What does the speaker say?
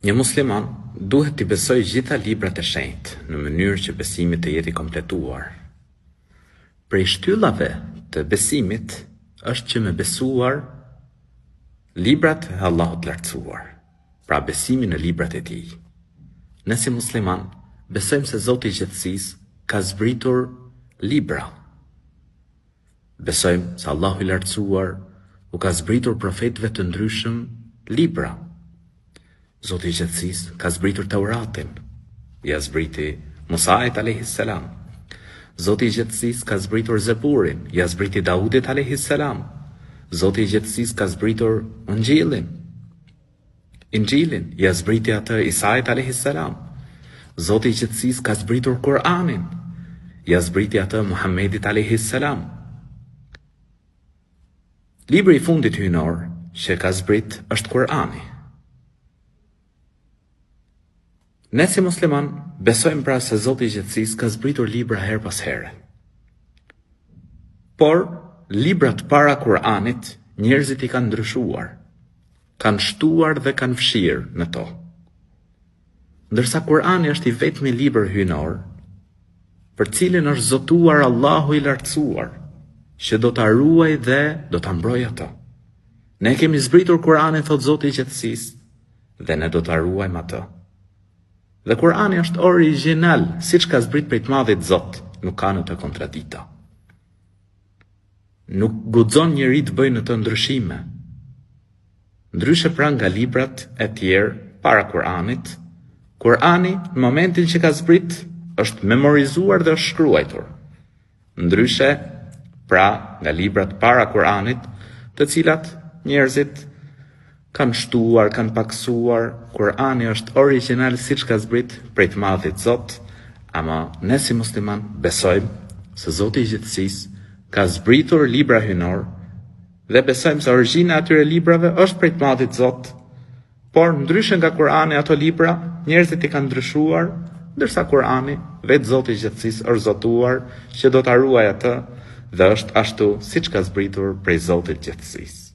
Një musliman duhet t'i besoj gjitha librat e shenjtë në mënyrë që besimi të jetë i kompletuar. Prej shtyllave të besimit është që me besuar librat e Allahut lartësuar, pra besimi në librat e tij. Ne si musliman besojmë se Zoti i Gjithësisë ka zbritur libra. Besojmë se Allahu i lartësuar u ka zbritur profetëve të ndryshëm libra. Zoti i Gjithësisë ka zbritur Tauratin, ja zbriti Musait alayhis salam. Zoti i Gjithësisë ka zbritur Zeburin, ja zbriti Daudit alayhis salam. Zoti i Gjithësisë ka zbritur Injilin, ja zbriti atë Isait alayhis salam. Zoti i Gjithësisë ka zbritur Kur'anin, ja zbriti atë Muhammedit alayhis salam. Libri i fundit hyjnor që ka zbrit është Kur'ani. Ne si musliman besojmë pra se Zoti i Gjithësisë ka zbritur libra her pas here. Por librat para Kur'anit njerëzit i kanë ndryshuar, kanë shtuar dhe kanë fshirë në to. Ndërsa Kur'ani është i vetmi libër hyjnor, për cilin është zotuar Allahu i lartësuar, që do ta ruaj dhe do ta mbrojë atë. Ne kemi zbritur Kur'anin, thot Zoti i Gjithësisë, dhe ne do ta ruajmë atë. Dhe Kur'ani është origjinal, siç ka zbrit prej të Madhit Zot, nuk ka në të kontradikta. Nuk guxon njeri të bëjë në të ndryshime. Ndryshe pra nga librat e tjerë para Kur'anit, Kur'ani në momentin që ka zbrit është memorizuar dhe është shkruar. Ndryshe pra nga librat para Kur'anit, të cilat njerëzit kanë shtuar, kanë paksuar, Kur'ani është origjinal siç ka zbrit prej të Madhit Zot, ama ne si musliman besojmë se Zoti i Gjithësisë ka zbritur libra hyjnor dhe besojmë se origjina e atyre librave është prej të Madhit Zot, por ndryshe nga Kur'ani ato libra njerëzit i kanë ndryshuar, ndërsa Kur'ani vetë Zoti i Gjithësisë është zotuar që do ta ruajë atë dhe është ashtu siç ka zbritur prej Zotit të Gjithësisë.